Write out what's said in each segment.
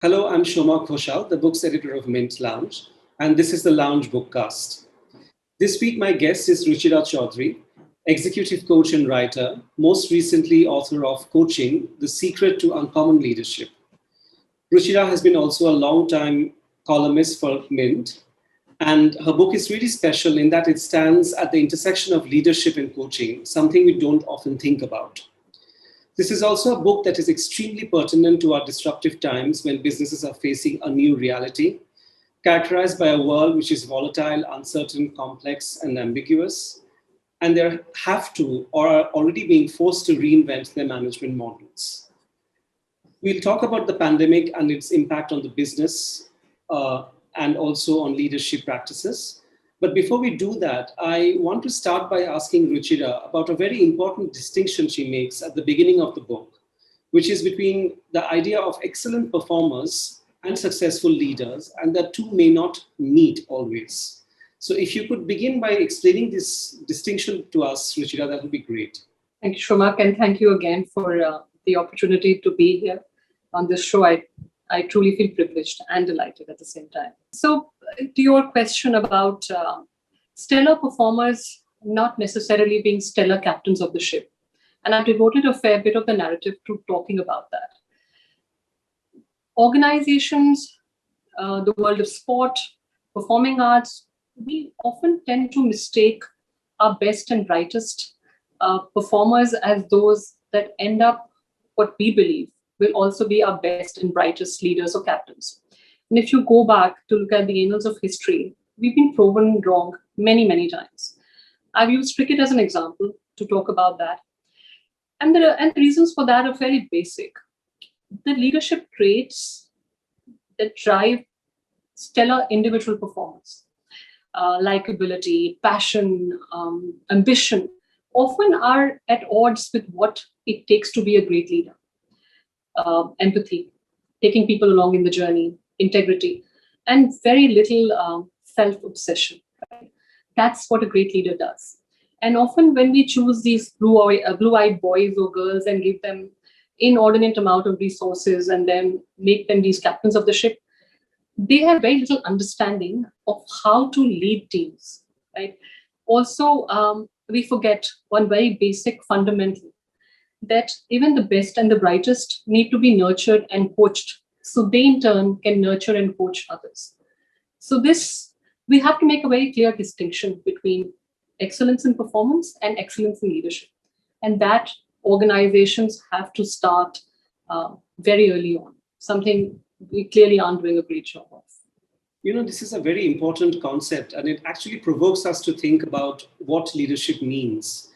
Hello, I'm Shoma Khoshal, the books editor of Mint Lounge, and this is the Lounge Bookcast. This week, my guest is Ruchira Chaudhary, executive coach and writer, most recently author of Coaching, The Secret to Uncommon Leadership. Ruchira has been also a long-time columnist for Mint, and her book is really special in that it stands at the intersection of leadership and coaching, something we don't often think about. This is also a book that is extremely pertinent to our disruptive times when businesses are facing a new reality, characterized by a world which is volatile, uncertain, complex, and ambiguous, and they have to or are already being forced to reinvent their management models. We'll talk about the pandemic and its impact on the business and also on leadership practices. But before we do that, I want to start by asking Ruchira about a very important distinction she makes at the beginning of the book, which is between the idea of excellent performers and successful leaders, and the two may not meet always. So if you could begin by explaining this distinction to us, Ruchira, that would be great. Thank you, Shomak, and thank you again for the opportunity to be here on this show. I truly feel privileged and delighted at the same time. So to your question about stellar performers not necessarily being stellar captains of the ship. And I've devoted a fair bit of the narrative to talking about that. Organizations, the world of sport, performing arts, we often tend to mistake our best and brightest performers as those that end up what we believe will also be our best and brightest leaders or captains. And if you go back to look at the annals of history, we've been proven wrong many, many times. I've used cricket as an example to talk about that. And the reasons for that are fairly basic. The leadership traits that drive stellar individual performance, likability, passion, ambition, often are at odds with what it takes to be a great leader. Empathy, taking people along in the journey, integrity, and very little self-obsession. Right? That's what a great leader does. And often when we choose these blue-eyed boys or girls and give them inordinate amount of resources and then make them these captains of the ship, they have very little understanding of how to lead teams. Right? Also, we forget one very basic fundamental, that even the best and the brightest need to be nurtured and coached, so they in turn can nurture and coach others. So we have to make a very clear distinction between excellence in performance and excellence in leadership. And that organizations have to start very early on, something we clearly aren't doing a great job of. You know, this is a very important concept, and it actually provokes us to think about what leadership means.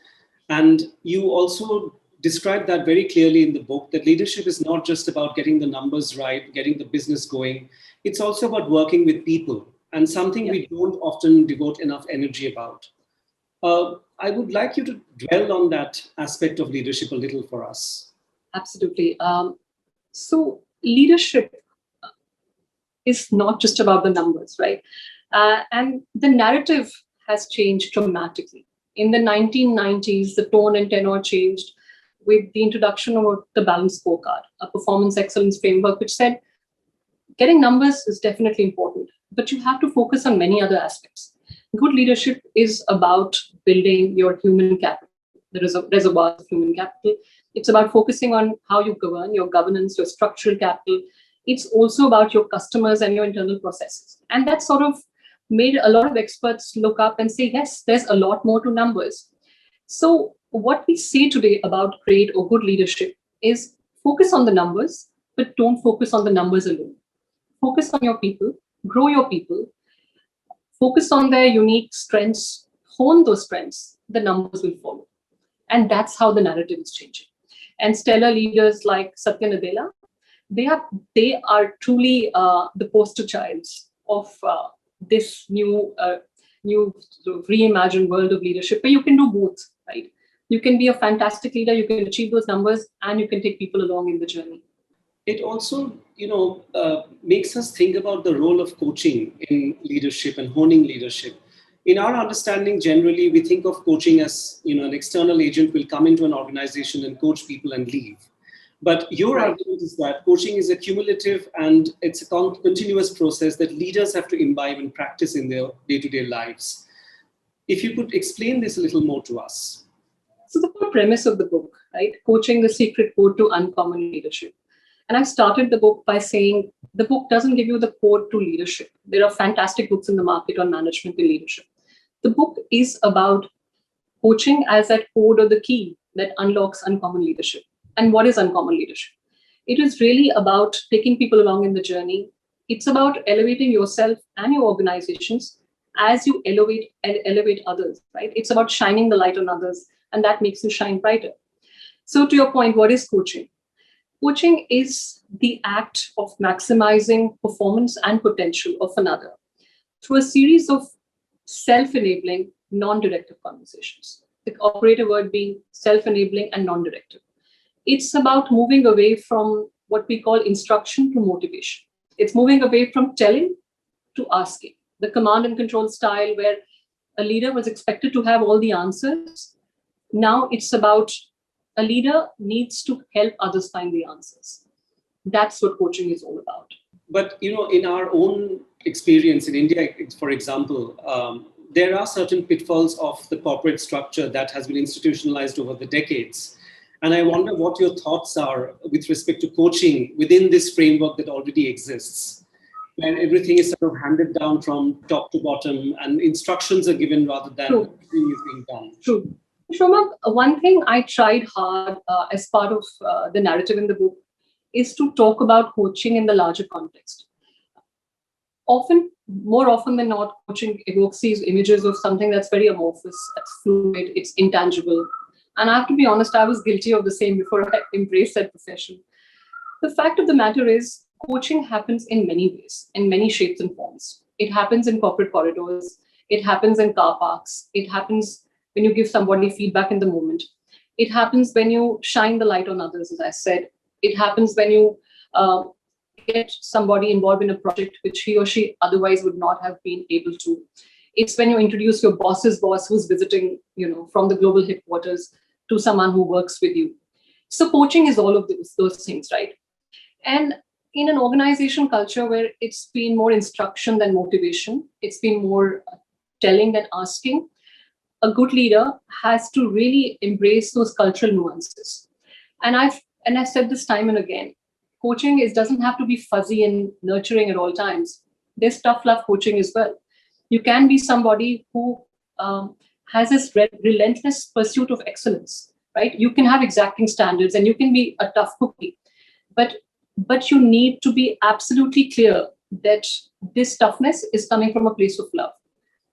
And you also describe that very clearly in the book, that leadership is not just about getting the numbers right, getting the business going. It's also about working with people, and something we don't often devote enough energy about. I would like you to dwell on that aspect of leadership a little for us. Absolutely. So leadership is not just about the numbers, right? And the narrative has changed dramatically. In the 1990s, the tone and tenor changed with the introduction of the balanced scorecard, a performance excellence framework, which said getting numbers is definitely important, but you have to focus on many other aspects. Good leadership is about building your human capital. There is a reservoir of human capital. It's about focusing on how you govern, your governance, your structural capital. It's also about your customers and your internal processes. And that sort of made a lot of experts look up and say, yes, there's a lot more to numbers. So what we say today about great or good leadership is focus on the numbers, but don't focus on the numbers alone. Focus on your people, grow your people, focus on their unique strengths, hone those strengths, the numbers will follow. And that's how the narrative is changing. And stellar leaders like Satya Nadella, they are truly the poster childs of this new sort of reimagined world of leadership, where you can do both, right? You can be a fantastic leader, you can achieve those numbers, and you can take people along in the journey. It also, makes us think about the role of coaching in leadership and honing leadership. In our understanding, generally, we think of coaching as, an external agent will come into an organization and coach people and leave. But your Right. argument is that coaching is a cumulative and it's a continuous process that leaders have to imbibe and practice in their day-to-day lives. If you could explain this a little more to us. So the whole premise of the book, right? Coaching the secret code to uncommon leadership. And I started the book by saying the book doesn't give you the code to leadership. There are fantastic books in the market on management and leadership. The book is about coaching as that code or the key that unlocks uncommon leadership. And what is uncommon leadership? It is really about taking people along in the journey. It's about elevating yourself and your organizations as you elevate others, right? It's about shining the light on others, and that makes you shine brighter. So to your point, what is coaching? Coaching is the act of maximizing performance and potential of another through a series of self-enabling, non-directive conversations. The operative word being self-enabling and non-directive. It's about moving away from what we call instruction to motivation. It's moving away from telling to asking. The command and control style where a leader was expected to have all the answers. Now it's about a leader needs to help others find the answers. That's what coaching is all about. But in our own experience in India, for example, there are certain pitfalls of the corporate structure that has been institutionalized over the decades. And I wonder what your thoughts are with respect to coaching within this framework that already exists, when everything is sort of handed down from top to bottom and instructions are given rather than everything is being done. True. Shoma, one thing I tried hard as part of the narrative in the book is to talk about coaching in the larger context. More often than not, coaching evokes these images of something that's very amorphous, that's fluid, it's intangible. And I have to be honest, I was guilty of the same before I embraced that profession. The fact of the matter is, coaching happens in many ways, in many shapes and forms. It happens in corporate corridors, it happens in car parks, it happens when you give somebody feedback in the moment. It happens when you shine the light on others, as I said. It happens when you get somebody involved in a project which he or she otherwise would not have been able to. It's when you introduce your boss's boss who's visiting, from the global headquarters to someone who works with you. So coaching is all of those things, right? And in an organization culture where it's been more instruction than motivation, it's been more telling than asking, a good leader has to really embrace those cultural nuances. And I've said this time and again, coaching doesn't have to be fuzzy and nurturing at all times. There's tough love coaching as well. You can be somebody who has this relentless pursuit of excellence, right? You can have exacting standards and you can be a tough cookie, but you need to be absolutely clear that this toughness is coming from a place of love,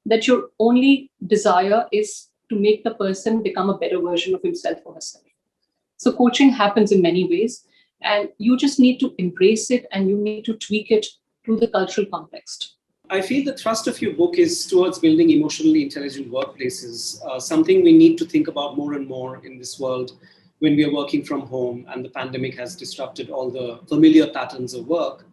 that your only desire is to make the person become a better version of himself or herself. So coaching happens in many ways, and you just need to embrace it and you need to tweak it to the cultural context. I feel the thrust of your book is towards building emotionally intelligent workplaces, something we need to think about more and more in this world when we are working from home and the pandemic has disrupted all the familiar patterns of work.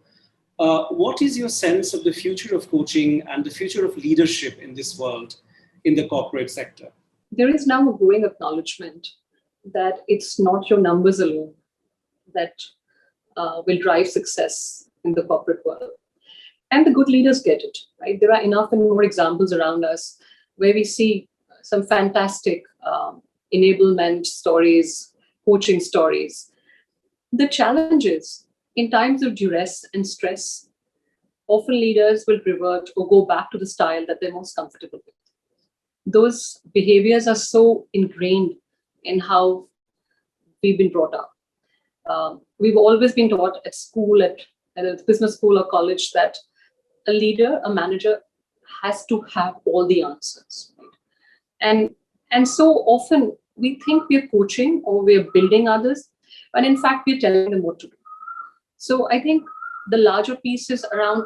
What is your sense of the future of coaching and the future of leadership in this world in the corporate sector? There is now a growing acknowledgement that it's not your numbers alone that will drive success in the corporate world. And the good leaders get it, right? There are enough and more examples around us where we see some fantastic enablement stories, coaching stories. The challenge is, in times of duress and stress, often leaders will revert or go back to the style that they're most comfortable with. Those behaviors are so ingrained in how we've been brought up. We've always been taught at school, at a business school or college, that a leader, a manager, has to have all the answers. Right? And so often we think we're coaching or we're building others, but in fact we're telling them what to do. So I think the larger piece is around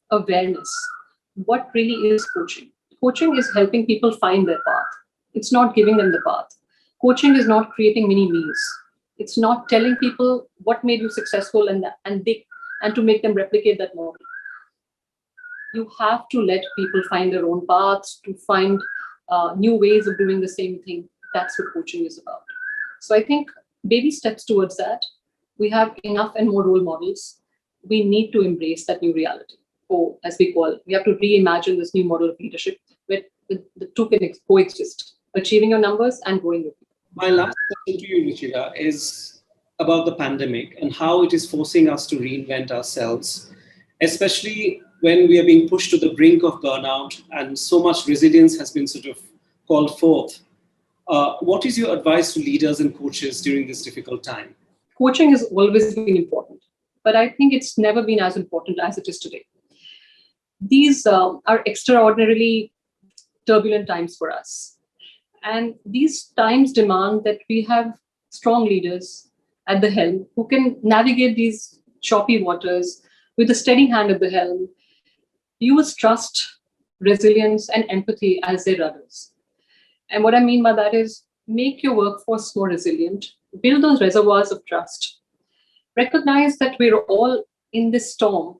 awareness. What really is coaching? Coaching is helping people find their path. It's not giving them the path. Coaching is not creating mini me's. It's not telling people what made you successful and to make them replicate that model. You have to let people find their own paths, to find new ways of doing the same thing. That's what coaching is about. So I think baby steps towards that. we have enough and more role models. We need to embrace that new reality. Or, as we call it, we have to reimagine this new model of leadership where the two can coexist, achieving your numbers and growing your people. My last question to you, Ruchira, is about the pandemic and how it is forcing us to reinvent ourselves, especially when we are being pushed to the brink of burnout and so much resilience has been sort of called forth. What is your advice to leaders and coaches during this difficult time? Coaching has always been important, but I think it's never been as important as it is today. These are extraordinarily turbulent times for us. And these times demand that we have strong leaders at the helm who can navigate these choppy waters with a steady hand at the helm, use trust, resilience, and empathy as their rudders. And what I mean by that is make your workforce more resilient, build those reservoirs of trust, recognize that we're all in this storm,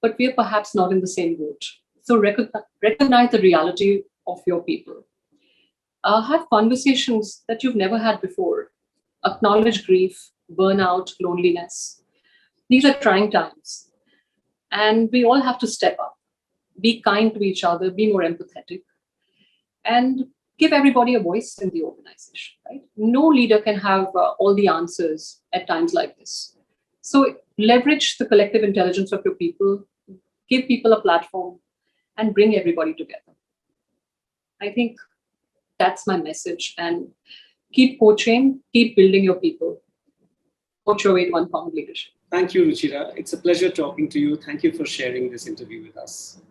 but we're perhaps not in the same boat. So recognize the reality of your people. Have conversations that you've never had before. Acknowledge grief, burnout, loneliness. These are trying times. And we all have to step up, be kind to each other, be more empathetic, and give everybody a voice in the organization, right? No leader can have all the answers at times like this. So leverage the collective intelligence of your people, give people a platform, and bring everybody together. I think that's my message. And keep coaching, keep building your people. Coach your way to uncommon leadership. Thank you, Ruchira. It's a pleasure talking to you. Thank you for sharing this interview with us.